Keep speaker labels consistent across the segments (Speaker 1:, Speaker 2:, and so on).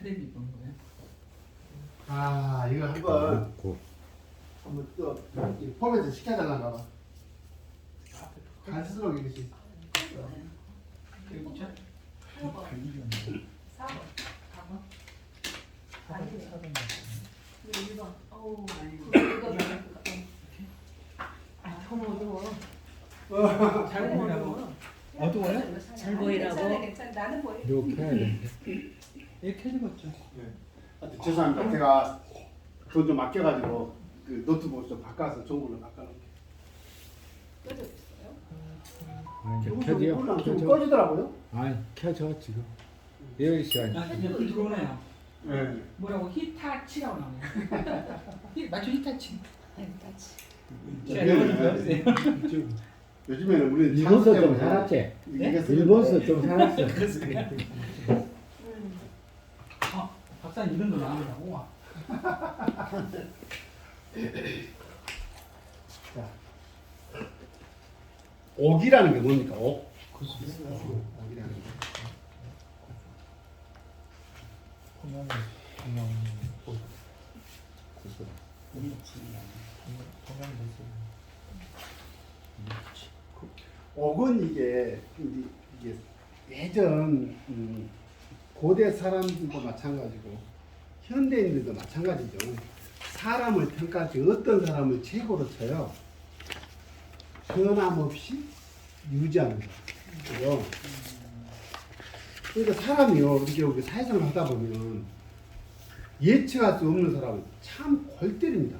Speaker 1: 텔레비 보는 거예요?
Speaker 2: 아 이거 한번 또 폼에서 시켜달라가 봐. 갈수록 이것이.
Speaker 1: 그리고 자, 잘 보이라고. 어두워요?
Speaker 3: 잘 보이라고.
Speaker 4: 나는 보여.
Speaker 5: 이렇게 해야 되는데.
Speaker 1: 이렇게 해주겠죠.
Speaker 2: 죄송합니다. 제가 돈 좀 아껴가지고 그 노트북 좀 바꿔서 좋은 걸로 바꿔놓을게요.
Speaker 5: 아니,
Speaker 2: 좀
Speaker 5: 켜져.
Speaker 2: 꺼지더라고요.
Speaker 5: 아니, 켜져, 지금. 10시간.
Speaker 1: 아, 근데 불 들어오네요.
Speaker 2: 네.
Speaker 1: 뭐라고 히타치라고 나오네요. 맞죠? 히타치.
Speaker 2: 네.
Speaker 1: 제가 이거 좀 배웠어요.
Speaker 2: 요즘에는 우리
Speaker 5: 일본서 좀 살았지?
Speaker 2: 네?
Speaker 5: 일본서 좀 살았어.
Speaker 1: 그래서 그래. 박사님 이런 거 나온다고? 와.
Speaker 2: 자, 옥이라는 게 뭡니까? 옥. 옥이라는 게. 옥은 이게 예전 고대 사람들도 마찬가지고 현대인들도 마찬가지죠. 사람을 평가할 때 어떤 사람을 최고로 쳐요? 변함없이 유지하는 거. 그죠? 그러니까 사람이요, 이렇게 우리 사회생활 하다 보면 예측할 수 없는 사람은 참 골 때립니다.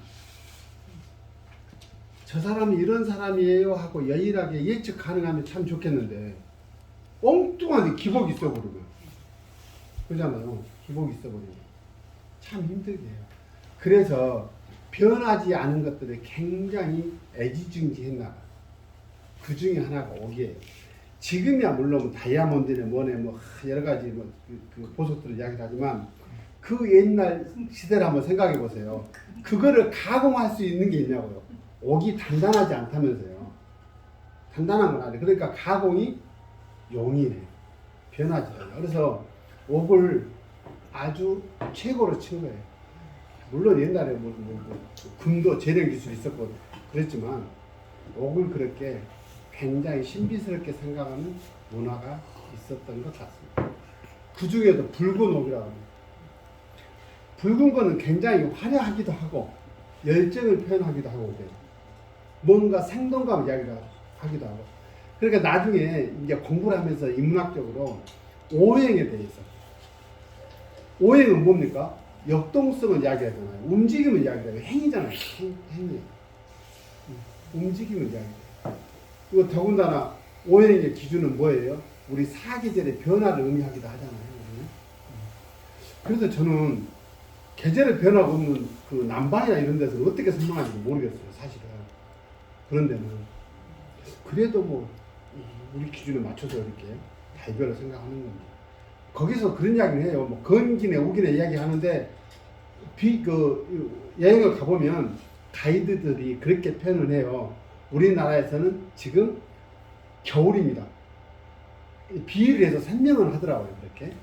Speaker 2: 저 사람이 이런 사람이에요 하고 여일하게 예측 가능하면 참 좋겠는데 엉뚱하게 기복이 있어 버리면 그러잖아요. 기복이 있어 버리면 참 힘들게 해요. 그래서 변하지 않은 것들에 굉장히 애지중지했나 봐요. 그 중에 하나가 옥이에요. 지금이야 물론 다이아몬드네 뭐네 뭐 여러 가지 그 보석들을 이야기하지만 그 옛날 시대를 한번 생각해 보세요. 그거를 가공할 수 있는 게 있냐고요. 옥이 단단하지 않다면서요. 단단한 건 아니에요. 그러니까 가공이 용이래요. 변하지 않아요. 그래서 옥을 아주 최고로 친 거예요. 물론 옛날에 금도 제련 기술이 있었고 그랬지만 옥을 그렇게 굉장히 신비스럽게 생각하는 문화가 있었던 것 같습니다. 그 중에도 붉은 옥이라고 합니다. 붉은 거는 굉장히 화려하기도 하고 열정을 표현하기도 하고 그래요. 뭔가 생동감을 이야기하기도 하고. 그러니까 나중에 이제 공부를 하면서 인문학적으로 오행에 대해서 오행은 뭡니까? 역동성을 이야기하잖아요. 움직임을 이야기해요. 행위잖아요. 행위. 움직임을 이야기해요. 그리고 더군다나 오행의 기준은 뭐예요? 우리 사계절의 변화를 의미하기도 하잖아요. 그래서 저는 계절의 변화가 없는 그 남방이나 이런 데서는 어떻게 설명하는지 모르겠어요. 사실은. 그런 데는. 그래도 뭐 우리 기준에 맞춰서 이렇게 달별을 생각하는 겁니다. 거기서 그런 이야기를 해요. 뭐 건기네 우기네 이야기 하는데 여행을 가보면 가이드들이 그렇게 표현을 해요. 우리나라에서는 지금 겨울입니다. 비유를 해서 설명을 하더라고요. 그렇게.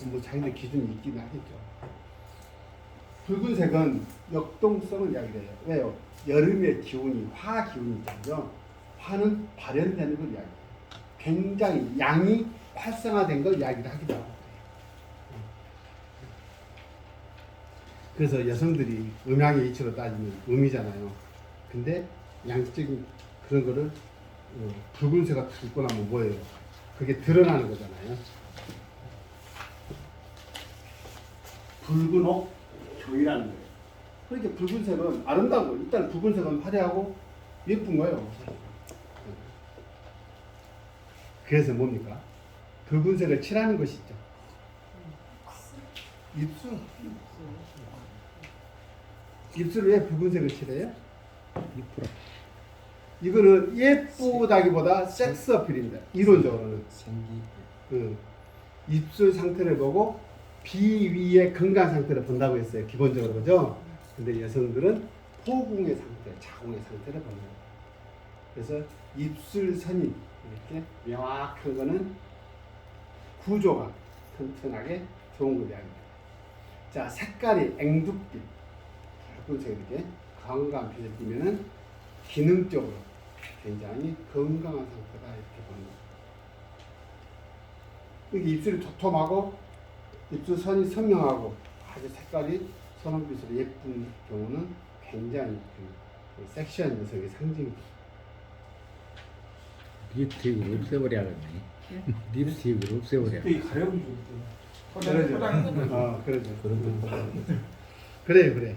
Speaker 2: 뭐 자기들 기준이 있긴 하겠죠. 붉은색은 역동성을 이야기해요. 왜요? 여름의 기운이 화 기운이죠. 화는 발현되는 걸 이야기해요. 굉장히 양이 활성화된 걸 이야기를 하기도 하고. 그래서 여성들이 음양의 이치로 따지면 음이잖아요. 근데 양적인 그런 거를 붉은색을 입고 나면 뭐예요? 그게 드러나는 거잖아요. 붉은 옥 교이라는 거예요. 그러니까 붉은색은 아름다운 거예요. 일단 붉은색은 화려하고 예쁜 거예요. 그래서 뭡니까? 붉은색을 칠하는 것이죠. 입술. 입술을 왜 붉은색을 칠해요? 이거는 예쁘다기보다 섹스 어필입니다. 이론적으로는. 그 입술 상태를 보고 비위의 건강 상태를 본다고 했어요. 기본적으로 그죠? 근데 여성들은 포궁의 상태, 자궁의 상태를 보는 거예요. 그래서 입술선이 이렇게 명확한 거는 구조가 튼튼하게 좋은 걸 이야기합니다. 자, 색깔이 앵두빛, 붉은색 이렇게 건강한 빛을 띠면은 기능적으로 굉장히 건강한 상태다 이렇게 보는 거예요. 여기 입술이 도톰하고 입술선이 선명하고 아주 색깔이 선홍빛으로 예쁜 경우는 굉장히 그 섹시한 녀석의 상징이다.
Speaker 5: 립스틱을 없애버려야겠네. 립스틱을 없애버려.
Speaker 1: 이 가려운 줄.
Speaker 2: 그러죠. 그러죠. 그래. 그래.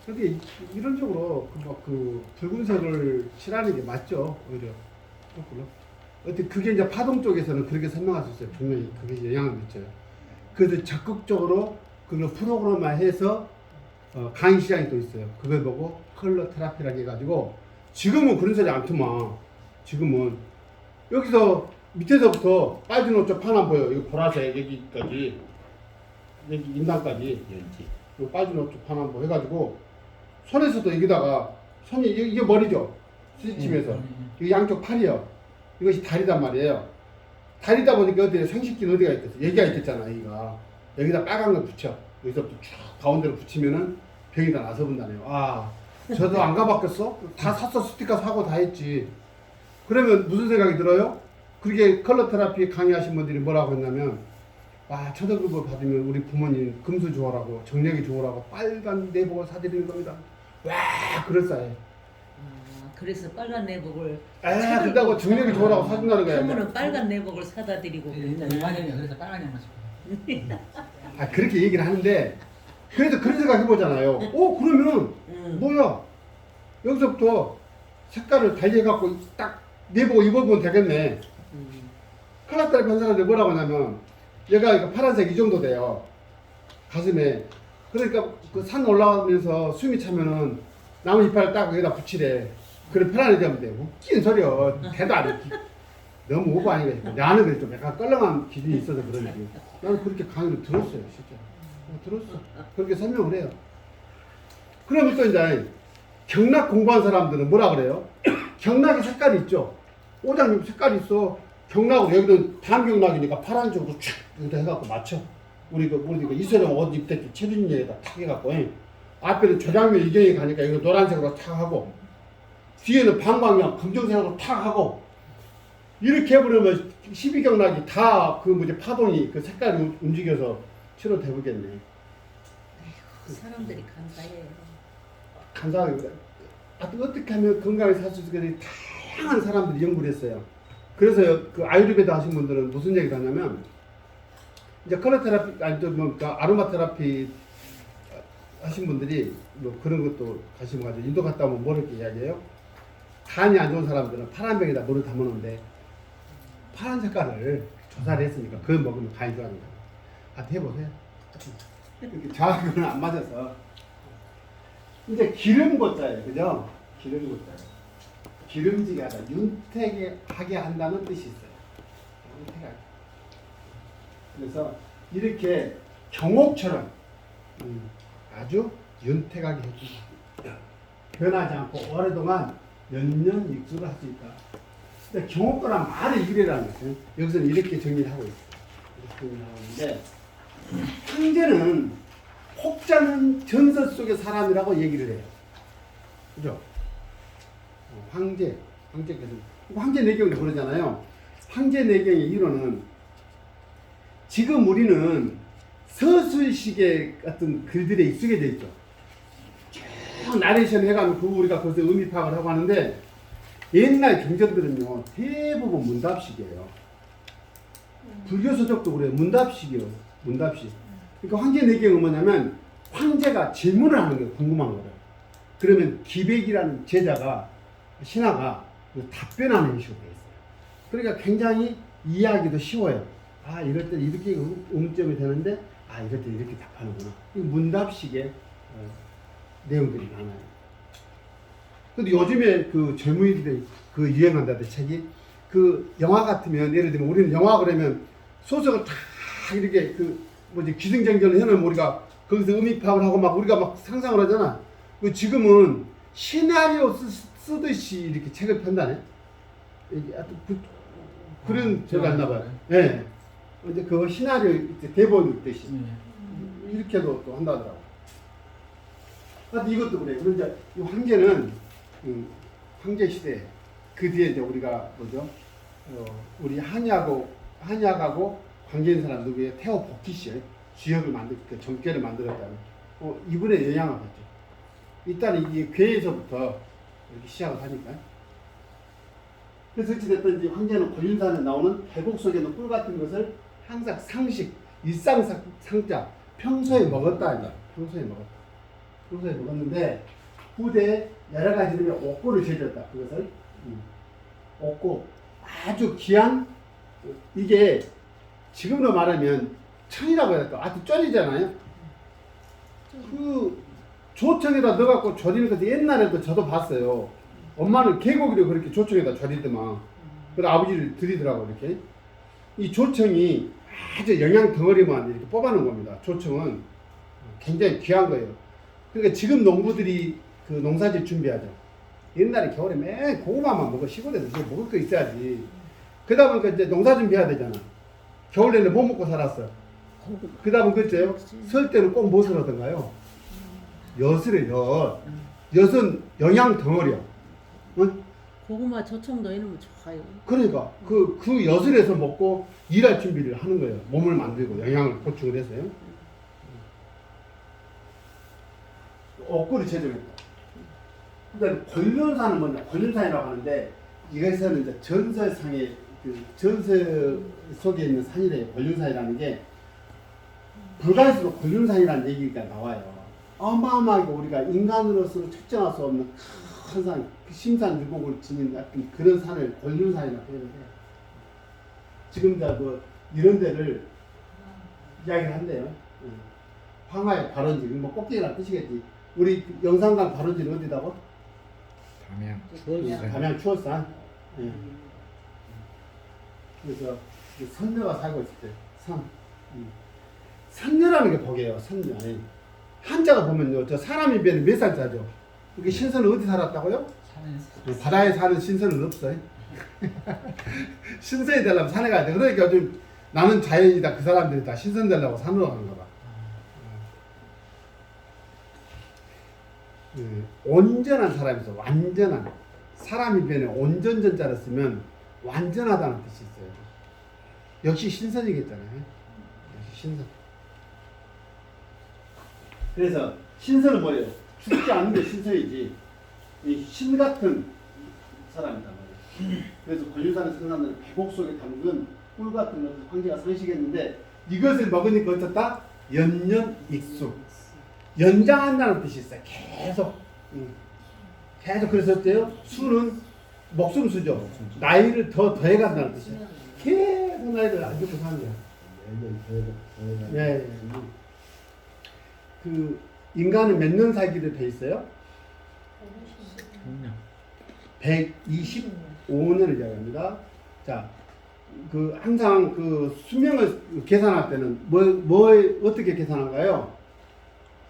Speaker 2: 근데 이론적으로 그 붉은색을 칠하는 게 맞죠, 오히려. 거꾸로. 어떻게 그게 이제 파동 쪽에서는 그렇게 설명할 수 있어요. 분명히 그게 영향을 미쳐요. 그래서 적극적으로 그걸 프로그램화해서 강의 시장이 또 있어요. 그걸 보고 컬러 테라피라고 해가지고 지금은 그런 소리 안 트마. 지금은 여기서 밑에서부터 빨간 옷 저 파란 보여. 이거 보라색 여기까지 여기 인당까지 이 빨간 옷 저 파란 보 해가지고 손에서도 여기다가 손이 이게 머리죠. 스티침에서 이 양쪽 팔이요. 이것이 다리단 말이에요. 다리다 보니까 어디에 생식기는 어디가 있겠어? 여기가 있겠잖아. 여기다 빨간 걸 붙여. 여기서부터 쭉 가운데로 붙이면은 병이 다 나서 본다네요. 아, 저도 안 가봤겠어? 다 샀어. 스티커 사고 다 했지. 그러면 무슨 생각이 들어요? 그렇게 컬러 테라피 강의하신 분들이 뭐라고 했냐면, 아, 초등급을 받으면 우리 부모님 금수 좋으라고, 정력이 좋으라고 빨간 내복을 사드리는 겁니다. 와, 그럴싸해.
Speaker 3: 그래서 빨간 내복을
Speaker 2: 그렇다고 정력이 좋으라고 사준다는 거야.
Speaker 3: 그러면은 빨간 내복을 사다 드리고
Speaker 1: 옛날 일반인이 그래서 빨간 양말 신고.
Speaker 2: 아, 그렇게 얘기를 하는데, 그래도 그런 생각 해보잖아요. 그러면 뭐야? 여기서부터 색깔을 달리해갖고 딱 내보고 입어보면 되겠네. 컬러테라피 한 사람들 뭐라고 하냐면, 얘가 이거 파란색 이 정도 돼요. 가슴에. 그러니까 그 산 올라가면서 숨이 차면은 나무 이빨을 딱 여기다 붙이래. 그래 편안해지면 돼. 웃기는 소리야. 대도 안 웃기. 너무 오버 아닌가 싶어. 나는 그래 좀 약간 껄렁한 기준이 있어서 그런지. 나는 그렇게 강의를 들었어요, 진짜. 들었어. 그렇게 설명을 해요. 그러면 또 이제 경락 공부한 사람들은 뭐라 그래요? 경락의 색깔이 있죠. 오장님 색깔이 있어. 경락으로 여기도 단경락이니까 파란 쪽으로 촥 여기다 해갖고 맞춰. 우리 이소룡 옷 입을 때 최준이에다 탁 해갖고 앞에는 조장면 이경이 가니까 여기 노란색으로 탁 하고 뒤에는 방광염 검정색으로 탁 하고 이렇게 해버리면 12경락이 다 그 뭐지 파동이 그 색깔이 움직여서 치료되겠네.
Speaker 3: 사람들이 감사해요.
Speaker 2: 감사합니다. 어떻게 하면 건강하게 살 수 있을까 다양한 사람들이 연구를 했어요. 그래서 그 아유르베드 하신 분들은 무슨 얘기를 하냐면 이제 컬러 테라피 아로마 테라피 하신 분들이 뭐 그런 것도 가시면 가지고 인도 갔다 오면 뭐 이렇게 이야기해요? 간이 안 좋은 사람들은 파란 병에다 물을 담아놓는데 파란 색깔을 조사를 했으니까 그걸 먹으면 간이 좋아하는 거예요. 해보세요. 정확히는 안 맞아서 이제 기름 고자예요, 그죠? 기름 고자. 기름지게 하다, 윤택하게 한다는 뜻이 있어요. 윤택하게. 그래서 이렇게 경옥처럼 아주 윤택하게 해준다. 변하지 않고 오랫동안 연년 익수를 할 수 있다. 근데 경옥거란 말의 유래라는 것은 여기서는 이렇게 정리를 하고 있어요. 이렇게 정리를 하고 있는데 황제는 혹자는 전설 속의 사람이라고 얘기를 해요. 그죠? 황제 내경을 부르잖아요. 황제 내경의 이론은 지금 우리는 서술식의 같은 글들에 익숙해져 있죠. 쭉 나레이션 해가면 그거 우리가 거기서 의미 파악을 하고 하는데 옛날 경전들은요 대부분 문답식이에요. 불교 서적도 그래요. 문답식이에요. 문답식. 그러니까 황제 내경은 뭐냐면 황제가 질문을 하는 거예요. 궁금한 거를. 그러면 기백이라는 제자가 신하가 답변하는 식으로 되어 있어요. 그러니까 굉장히 이해하기도 쉬워요. 아, 이럴 때 이렇게 음점이 되는데, 아, 이럴 때 이렇게 답하는구나. 이 문답식의 내용들이 많아요. 근데 요즘에 그 젊은이들이 그 유행한다던 책이 그 영화 같으면 예를 들면 우리는 영화 그러면 소설을 다 이렇게 그 뭐지 기승전결을 해놓으면 우리가 거기서 의미 파악을 하고 막 우리가 막 상상을 하잖아. 지금은 시나리오 쓰듯이 이렇게 책을 편다네. 이게 그런 저가 있나 봐요. 예. 이제 그 시나리오 이제 대본 읽듯이
Speaker 1: 네.
Speaker 2: 이렇게도 또 한다더라고. 하여튼 이것도 그래. 그리고 이제 이 황제는 황제 시대 그 뒤에 이제 우리가 뭐죠? 우리 한약하고 관계인 사람 누구예요? 테오 보키시요. 주역을 그 정계를 만들었다는. 이분의 영향을 받죠. 일단 이게 괴에서부터 이렇게 시작을 하니까. 그래서 어찌됐든 이제 황제는 권륜산에 나오는 계곡 속에 있는 꿀 같은 것을 항상 상식, 일상상자, 평소에 먹었다. 평소에 먹었는데 후대에 여러 가지 이름의 옥고를 제조했다. 그것을 옥고 아주 귀한 이게 지금으로 말하면 천이라고 해야 될까? 아주 쩐이잖아요. 그 조청에다 넣어갖고 절이는 것도 옛날에도 저도 봤어요. 엄마는 계곡으로 그렇게 조청에다 절이더만. 그래서 아버지를 드리더라고 이렇게. 이 조청이 아주 영양 덩어리만 이렇게 뽑아놓은 겁니다. 조청은 굉장히 귀한 거예요. 그러니까 지금 농부들이 그 농사질 준비하죠. 옛날에 겨울에 매일 고구마만 먹어. 시골에서 이제 먹을 거 있어야지. 그러다 보니까 이제 농사 준비해야 되잖아. 겨울 내내 뭐 먹고 살았어? 그러다 보니까 그랬어요. 설 때는 꼭 무엇을 하던가요? 엿을 엿. 엿은 영양 덩어리야. 응?
Speaker 3: 고구마 조청도 이러면 좋아요.
Speaker 2: 그러니까 그 엿을 해서 먹고 일할 준비를 하는 거예요. 몸을 만들고 영양을 보충을 해서요. 옥고를 제조했다. 그러니까 권륜산은 뭐냐? 권륜산이라고 하는데 이것은 이제 전설상의 그 전설 속에 있는 산이래요. 권륜산이라는 게 불가에서도 권륜산이라는 얘기가 나와요. 어마어마하게 우리가 인간으로서 측정할 수 없는 큰 산, 심산유복을 지닌 같은 그런 산을 권륜산이라고 하는데 지금 다 뭐 이런 데를 이야기를 한대요. 황하의 발원지, 뭐 꼭대기란 뜻이겠지. 우리 영산강 발원지는 어디다고? 담양 추월산. 예. 그래서 선녀가 살고 있을 때 산. 선녀라는 게 복이에요. 선녀. 한자가 보면요, 저 사람이 배는 몇 살짜죠? 이게 신선은 어디 살았다고요? 바다에 사는 신선은 없어요. 신선이 되려면 산에 가야 돼. 그러니까 좀 나는 자연이다. 그 사람들이 다 신선 되려고 산으로 가는가 봐. 온전한 사람이죠. 완전한. 사람이 변에 온전전자를 쓰면 완전하다는 뜻이 있어요. 역시 신선이겠잖아요. 역시 신선. 그래서 신선은 뭐예요? 죽지 않는 게 신선이지. 이 신 같은 사람이다 말이에요. 그래서 권륜산의 생산되는 계곡 속에 담근 꿀 같은 것을 황제가 상식했는데 이것을 먹으니까 어떻다? 연년익수. 연장한다는 뜻이 있어요. 계속. 계속 그래서 어때요? 수는 목숨수죠. 나이를 더 더해간다는 뜻이에요. 계속 나이를 안 죽고 사는 거야. 예. 그 인간은 몇 년 살기로 돼 있어요? 125년을 이야기합니다. 자, 그 항상 그 수명을 계산할 때는 뭐 어떻게 계산한가요?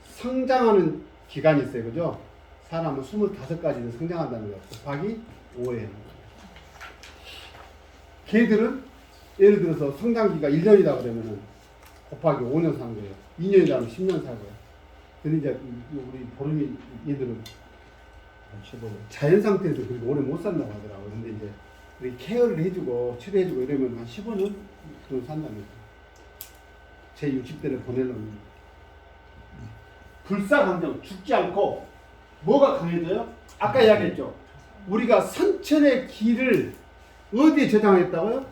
Speaker 2: 성장하는 기간이 있어요, 그죠? 사람은 25가지는 성장한다는 거 곱하기 5예요. 개들은 예를 들어서 성장기가 1년이다 그러면은 곱하기 5년 사는 거예요. 2년이다 그러면 10년 살고요. 근데 이제 우리 보름이 얘들은 자연 상태에서 그렇게 오래 못 산다고 하더라고요. 근데 이제 우리 케어를 해주고 치료해주고 이러면 한 15년 정도 산답니다. 제 60대를 보내려면. 불사강정, 죽지 않고 뭐가 강해져요? 아까 이야기했죠. 우리가 선천의 기를 어디에 저장했다고요?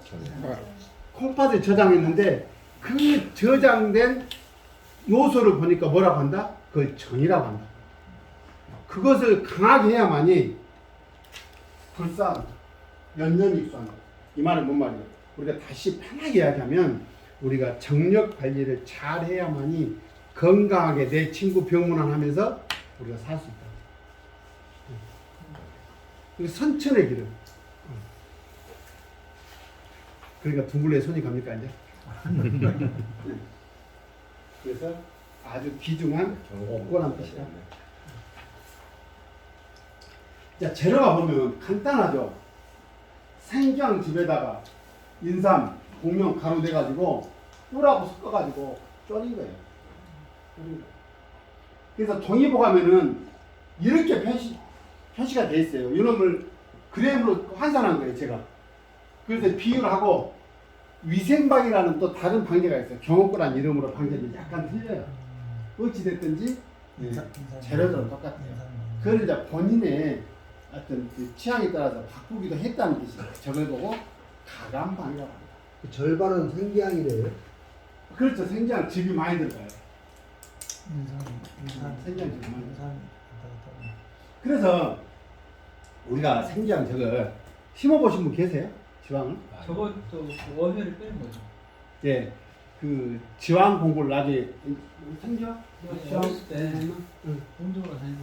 Speaker 2: 콩팥에 저장했는데 그 저장된 요소를 보니까 뭐라고 한다? 그걸 정이라고 한다. 그것을 강하게 해야만이 불사, 연년익수한다. 이 말은 뭔 말이에요? 우리가 다시 편하게 이야기하면 우리가 정력 관리를 잘 해야만이 건강하게 내 친구 병문안하면서 우리가 살 수 있다. 선천의 길은. 그러니까 둥글레 손이 갑니까 이제? 그래서 아주 귀중한 옥고란 뜻이다. 자, 재료가 보면 간단하죠. 생姜즙에다가 인삼, 공명 가로돼가지고 뿔하고 섞어가지고 쪄린 거예요. 쪄린 거예요. 그래서 동의보감에는 이렇게 표시가 돼 있어요. 이놈을 그램으로 환산한 거예요, 제가. 그래서 비유를 하고 위생방이라는 또 다른 방제가 있어요. 경옥고란 이름으로 방제는 약간 틀려요. 어찌됐든지 재료들은 똑같아요. 그걸 이제 본인의 어떤 그 취향에 따라서 바꾸기도 했다는 뜻이에요. 저걸 보고 가감방이라고 합니다.
Speaker 4: 절반은 생지향이래요.
Speaker 2: 그렇죠. 생지향 즙이 많이 들어가요. 생지향 즙이 많이 들어가요. 그래서 우리가 생지향 저걸 심어보신 분 계세요? 지황을?
Speaker 1: 저것도 원회를 빼는 거죠.
Speaker 2: 예. 그 지황 공부를 나중에 생지향?
Speaker 1: 어렸을 때
Speaker 2: 응.
Speaker 1: 운동을 다니고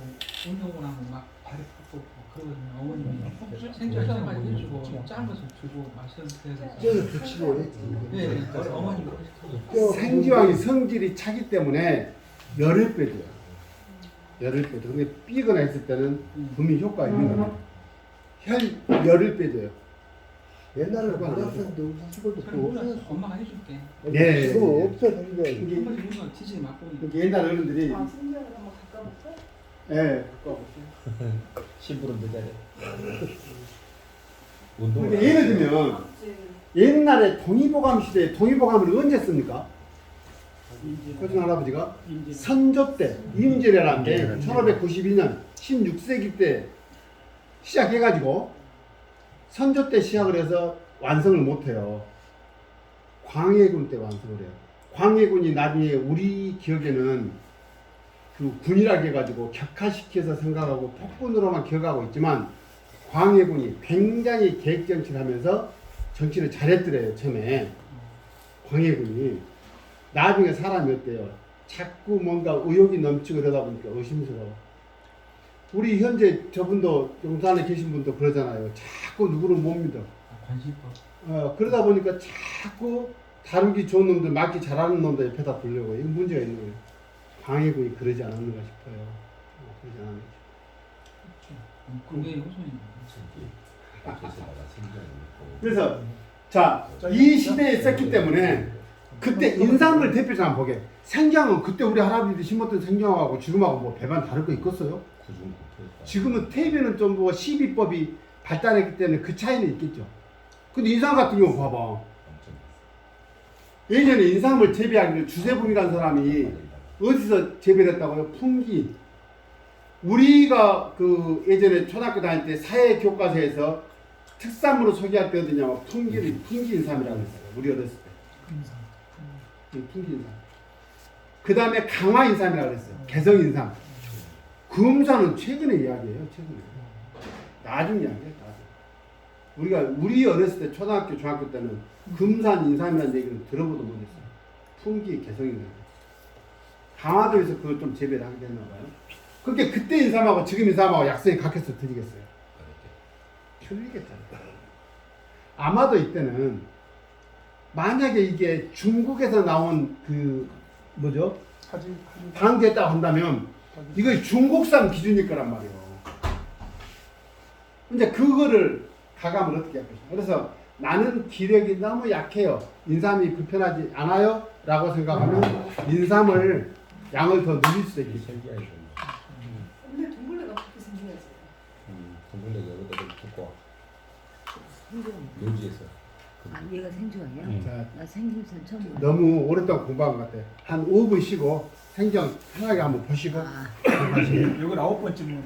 Speaker 1: 운동을 하면 막 발이 붓고 그러거든요. 어머님이 생쥐까지 해주고 짠 것을 주고 마시면서
Speaker 4: 쪄서 붙이고 했지.
Speaker 1: 네, 그래서 어머님이 그러시더라고요.
Speaker 2: 생지황이 성질이 차기 때문에 열을 빼줘요. 열을 빼줘. 근데 삐거나 했을 때는 분명히 효과가 있는 거예요. 열을 빼줘요.
Speaker 4: 옛날에는 몰랐었는데 시골도
Speaker 1: 저는
Speaker 4: 그거
Speaker 1: 몰라서
Speaker 4: 없었어.
Speaker 1: 엄마가 해줄게.
Speaker 2: 예.
Speaker 4: 그거 없어 생지향이.
Speaker 2: 이게
Speaker 1: 한 번씩 운동 뒤지게 맞고
Speaker 2: 이렇게 옛날 어른들이
Speaker 6: 아, 신기하게 한번 가까볼까?
Speaker 2: 예, 갖고 와보세요.
Speaker 5: 심부름 더 잘해.
Speaker 2: 근데 예를 들면
Speaker 6: 앞질.
Speaker 2: 옛날에 동의보감 시대에 동의보감을 언제 씁니까? 호중 할아버지가 선조 때 임진왜란 때 1592년 16세기 때 시작해가지고 선조 때 시작을 해서 완성을 못해요. 광해군 때 완성을 해요. 광해군이 나중에 우리 기억에는 그 군이라고 해가지고 격화시켜서 생각하고 폭군으로만 기억하고 있지만 광해군이 굉장히 계획정치하면서 정치를 잘했더래요. 처음에 광해군이. 나중에 사람이 어때요? 자꾸 뭔가 의욕이 넘치고 그러다 보니까 의심스러워. 우리 현재 저분도 용산에 계신 분도 그러잖아요. 자꾸 누구를 못 믿어.
Speaker 1: 관심법.
Speaker 2: 그러다 보니까 자꾸 다루기 좋은 놈들, 맞기 잘하는 놈들 옆에다 두려고. 이건 문제가 있는 거예요. 광해군이 그러지 않았는가 싶어요. 그러지 않았는가 싶어요.
Speaker 1: 그게 우선인
Speaker 2: 그래서 자, 이 시대에 있었기 때문에 그때 인삼을 대표적으로 한번 보게. 생장은 그때 우리 할아버지들이 심었던 생장하고 지금하고 뭐 배반 다를 거 있겠어요? 지금은 퇴비는 좀 뭐 시비법이 발달했기 때문에 그 차이는 있겠죠. 근데 인삼 같은 경우 봐봐. 예전에 인삼을 재배하기를 주세붕이라는 사람이 어디서 재배를 했다고요? 풍기. 우리가 그 예전에 초등학교 다닐 때 사회 교과서에서 특산물을 소개할 때 어디냐면 풍기 인삼이라고 했어요. 우리 어렸을 때. 풍기 인삼. 그 다음에 강화 인삼이라고 했어요. 개성 인삼. 금산은 최근의 이야기예요. 최근에. 나중 이야기예요. 나중. 우리 어렸을 때 초등학교 중학교 때는 금산 인삼이라는 얘기는 들어보도 못했어요. 풍기 개성 인삼. 강화도에서 그걸 좀 재배를 하게 됐나 봐요. 그게 그때 인삼하고 지금 인삼하고 약성이 같겠어 드리겠어요? 틀리겠잖아요. 아마도 이때는 만약에 이게 중국에서 나온 그 뭐죠? 방제했다고 한다면 이거 중국산 기준일 거란 말이에요. 근데 그거를 가감을 어떻게 할까요? 그래서 나는 기력이 너무 약해요. 인삼이 불편하지 않아요? 라고 생각하면 인삼을 양을 더 늘릴 수도 있겠죠.
Speaker 6: 근데 동굴레가 그렇게 생겨야지.
Speaker 5: 동굴레가 여기다 붙고
Speaker 3: 생지향.
Speaker 5: 묘지에서.
Speaker 3: 아, 얘가 생지향이야?
Speaker 2: 자,
Speaker 3: 나 생김새는 처음 봐.
Speaker 2: 너무 오랫동안 공부한 것 같아. 한 5분 쉬고 생전 편하게 한번 보시고
Speaker 3: 아.
Speaker 2: 공부하시면
Speaker 1: 이건 9번쯤은